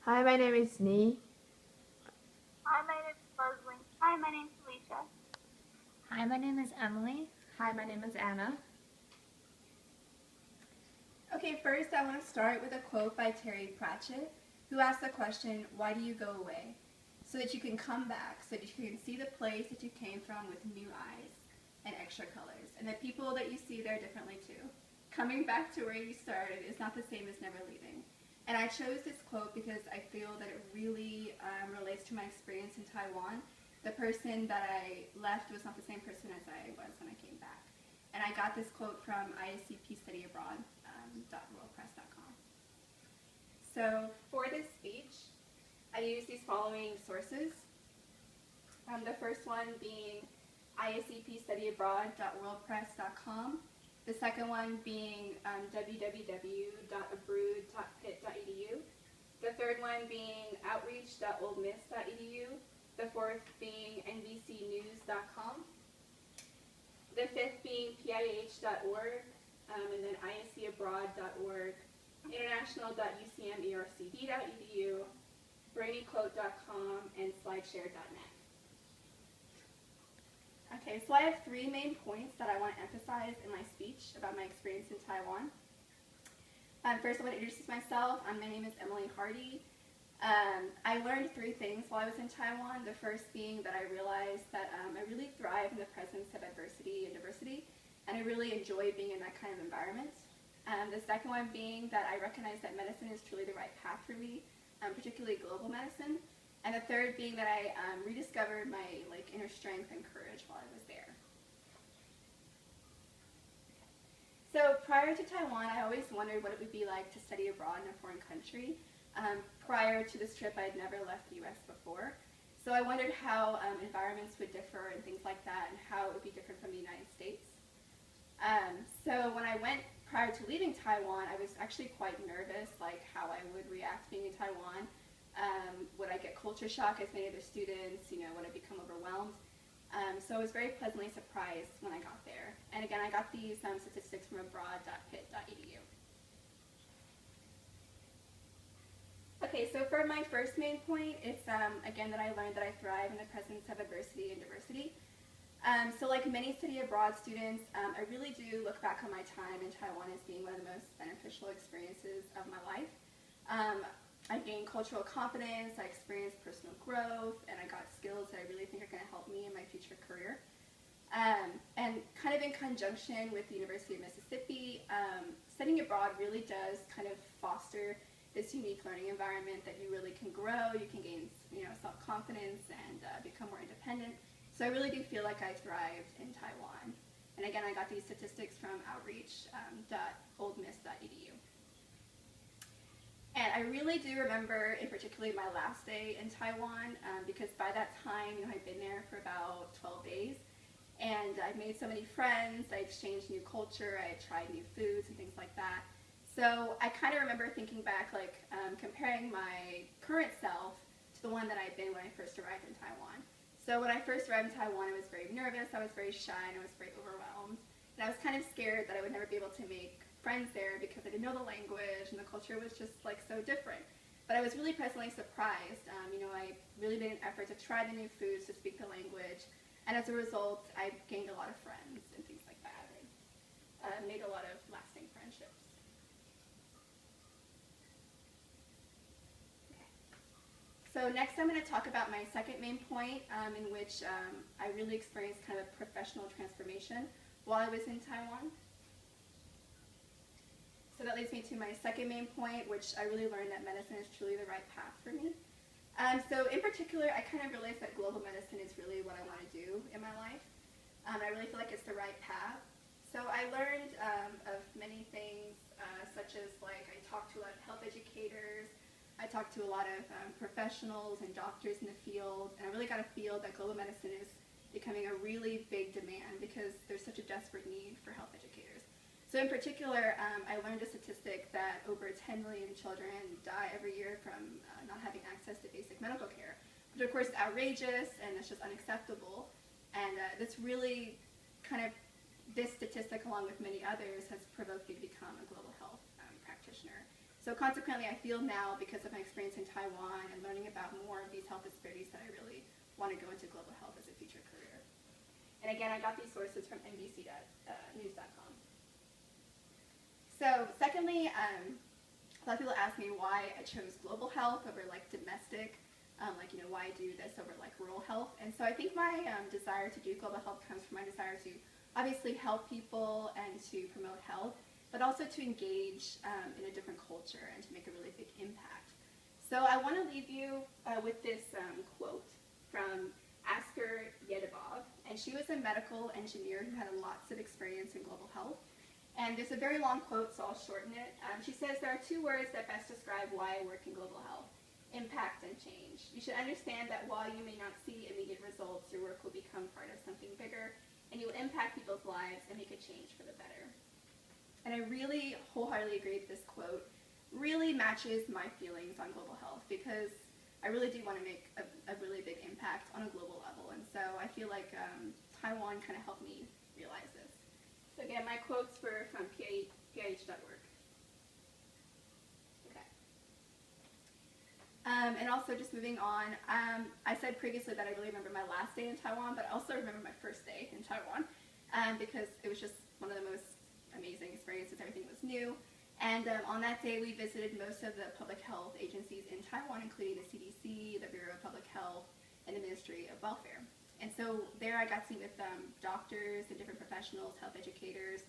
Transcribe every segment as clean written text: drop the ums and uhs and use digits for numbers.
Hi, my name is Nee. Hi, my name is Leslie. Hi, my name is Alicia. Hi, my name is Emily. Hi, my name is Anna. Okay, first I want to start with a quote by Terry Pratchett, who asked the question, why do you go away? So that you can come back, so that you can see the place that you came from with new eyes and extra colors. And the people that you see there differently too. Coming back to where you started is not the same as never leaving. And I chose this quote because I feel that it really relates to my experience in Taiwan. The person that I left was not the same person as I was when I came back. And I got this quote from iscpstudyabroad.worldpress.com. So for this speech, I used these following sources. The first one being iscpstudyabroad.worldpress.com. The second one being www.abrood.pit.edu. The third one being outreach.oldmiss.edu. The fourth being nbcnews.com. The fifth being pih.org, and then iscabroad.org, international.ucmercd.edu, brainyquote.com, and slideshare.net. Okay, so I have three main points that I want to emphasize in my speech about my experience in Taiwan. First, I want to introduce myself. My name is Emily Hardy. I learned three things while I was in Taiwan. The first being that I realized that I really thrive in the presence of adversity and diversity, and I really enjoy being in that kind of environment. The second one being that I recognize that medicine is truly the right path for me, particularly global medicine. And the third being that I rediscovered my inner strength and courage while I was there. So prior to Taiwan, I always wondered what it would be like to study abroad in a foreign country. Prior to this trip, I had never left the U.S. before. So I wondered how environments would differ and things like that, and how it would be different from the United States. So when I went prior to leaving Taiwan, I was actually quite nervous, like how I would react being in Taiwan. Would I get culture shock as many other students? Would I become overwhelmed? So I was very pleasantly surprised when I got there. And again, I got these statistics from abroad.pit.edu. Okay, so for my first main point, it's again that I learned that I thrive in the presence of adversity and diversity. So like many study abroad students, I really do look back on my time in Taiwan as being one of the most beneficial experiences of my life. I gained cultural confidence, I experienced personal growth, and I got skills that I really think are going to help me in my future career. And kind of in conjunction with the University of Mississippi, studying abroad really does kind of foster this unique learning environment that you really can grow, you can gain self-confidence and become more independent. So I really do feel like I thrived in Taiwan. And again, I got these statistics from outreach.oldmiss.edu. And I really do remember, in particular, my last day in Taiwan, because by that time, I'd been there for about 12 days. And I'd made so many friends, I exchanged new culture, I had tried new foods and things like that. So I kind of remember thinking back, comparing my current self to the one that I'd been when I first arrived in Taiwan. So when I first arrived in Taiwan, I was very nervous, I was very shy, and I was very overwhelmed. And I was kind of scared that I would never be able to make friends there because I didn't know the language and the culture was just so different. But I was really pleasantly surprised. I really made an effort to try the new foods, to speak the language, and as a result, I gained a lot of friends and things like that. I made a lot of lasting friendships. Okay. So next I'm going to talk about my second main point, in which I really experienced kind of professional transformation while I was in Taiwan. So that leads me to my second main point, which I really learned that medicine is truly the right path for me. So in particular, I kind of realized that global medicine is really what I want to do in my life. I really feel like it's the right path. So I learned of many things, such as I talked to a lot of health educators, I talked to a lot of professionals and doctors in the field, and I really got a feel that global medicine is becoming a really big demand because there's such a desperate need for health educators. So in particular, I learned a statistic that over 10 million children die every year from not having access to basic medical care, which of course is outrageous and it's just unacceptable. And this really this statistic, along with many others, has provoked me to become a global health practitioner. So consequently, I feel now, because of my experience in Taiwan and learning about more of these health disparities, that I really want to go into global health as a future career. And again, I got these sources from NBC.news.com. So secondly, a lot of people ask me why I chose global health over like domestic, why I do this over like rural health. And so I think my desire to do global health comes from my desire to obviously help people and to promote health, but also to engage in a different culture and to make a really big impact. So I want to leave you with this quote from Asker Yedabov, and she was a medical engineer who had lots of experience in global health. And there's a very long quote, so I'll shorten it. She says, "There are two words that best describe why I work in global health: impact and change. You should understand that while you may not see immediate results, your work will become part of something bigger, and you will impact people's lives and make a change for the better." And I really wholeheartedly agree that this quote really matches my feelings on global health, because I really do want to make a really big impact on a global level. And so I feel like Taiwan kind of helped me realize this. So again, my quotes were from PIH.org. Okay. And also, just moving on, I said previously that I really remember my last day in Taiwan, but I also remember my first day in Taiwan, because it was just one of the most amazing experiences. Everything was new. And on that day, we visited most of the public health agencies in Taiwan, including the CDC, the Bureau of Public Health, and the Ministry of Welfare. And so there I got to meet with doctors and different professionals, health educators,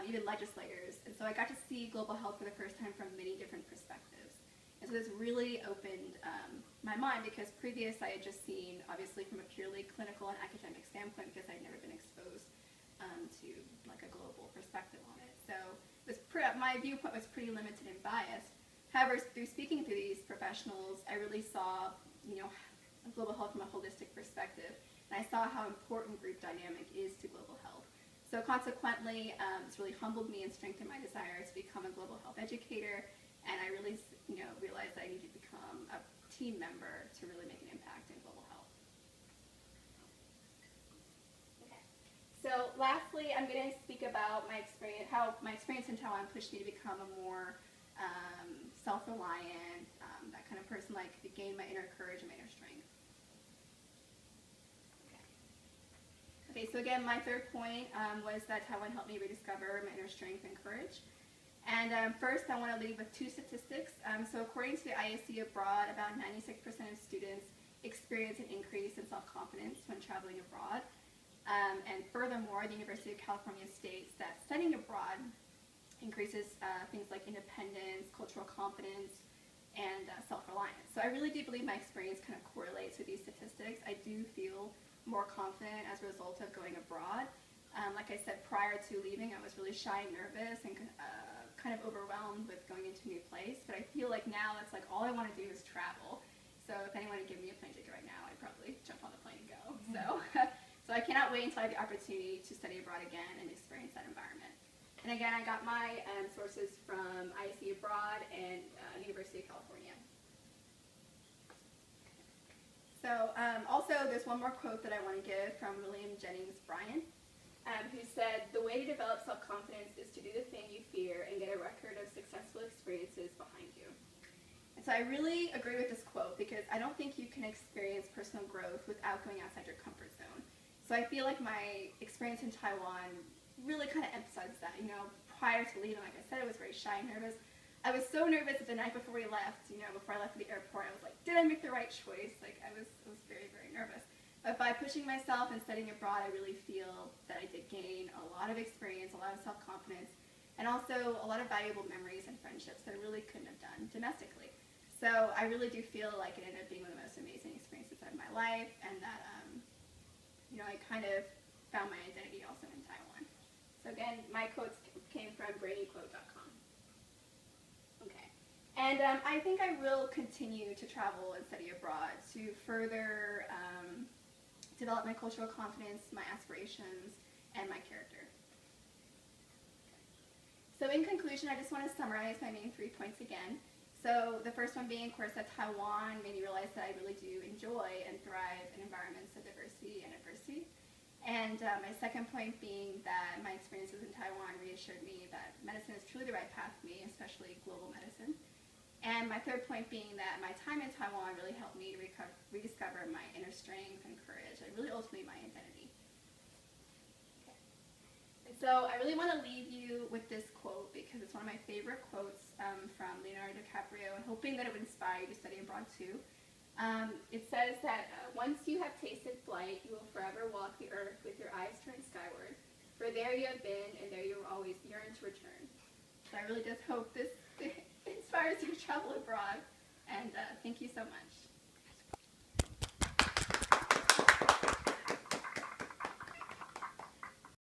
even legislators. And so I got to see global health for the first time from many different perspectives. And so this really opened my mind, because previous I had just seen, obviously, from a purely clinical and academic standpoint, because I'd never been exposed to like a global perspective on it. So my viewpoint was pretty limited and biased. However, through speaking to these professionals, I really saw, global health from a holistic perspective, and I saw how important group dynamic is to global health. So consequently, it's really humbled me and strengthened my desire to become a global health educator, and I really, realized that I needed to become a team member to really make an impact in global health. So lastly, I'm going to speak about my experience, how my experience in Taiwan pushed me to become a more self-reliant, that kind of person, like to gain my inner courage and my inner strength. Okay, so again, my third point was that Taiwan helped me rediscover my inner strength and courage. And first, I want to leave with two statistics. So according to the ISC abroad, about 96% of students experience an increase in self-confidence when traveling abroad. And furthermore, the University of California states that studying abroad increases things like independence, cultural confidence, and self-reliance. So I really do believe my experience kind of correlates with these statistics. I do feel more confident as a result of going abroad. Like I said, prior to leaving, I was really shy and nervous and kind of overwhelmed with going into a new place. But I feel like now it's like all I want to do is travel. So if anyone would give me a plane ticket right now, I'd probably jump on the plane and go. So I cannot wait until I have the opportunity to study abroad again and experience that environment. And again, I got my sources from ISC Abroad and University of California. So also, there's one more quote that I want to give from William Jennings Bryan, who said, "The way to develop self-confidence is to do the thing you fear and get a record of successful experiences behind you." And so I really agree with this quote, because I don't think you can experience personal growth without going outside your comfort zone. So I feel like my experience in Taiwan really kind of emphasizes that. Prior to leaving, like I said, I was very shy and nervous. I was so nervous that the night before we left, before I left for the airport, I was like, did I make the right choice? Like, I was very, very nervous. But by pushing myself and studying abroad, I really feel that I did gain a lot of experience, a lot of self-confidence, and also a lot of valuable memories and friendships that I really couldn't have done domestically. So I really do feel like it ended up being one of the most amazing experiences of my life, and that I kind of found my identity also in Taiwan. So again, my quotes came from brainyquote.com. Okay. And I think I will continue to travel and study abroad to further develop my cultural confidence, my aspirations, and my character. So in conclusion, I just want to summarize my main 3 points again. So the first one being, of course, that Taiwan made me realize that I really do enjoy and thrive in environments of diversity and adversity. And my second point being that my experiences in Taiwan reassured me that medicine is truly the right path for me, especially global medicine. And my third point being that my time in Taiwan really helped me to rediscover my inner strength and courage, and really ultimately my identity. And so I really want to leave you with this quote because it's one of my favorite quotes from Leonardo DiCaprio, and hoping that it would inspire you to study abroad too. It says that once you have tasted flight, you will forever walk the earth with your eyes turned skyward. For there you have been, and there you will always yearn to return. So I really just hope this inspires you to travel abroad, and thank you so much.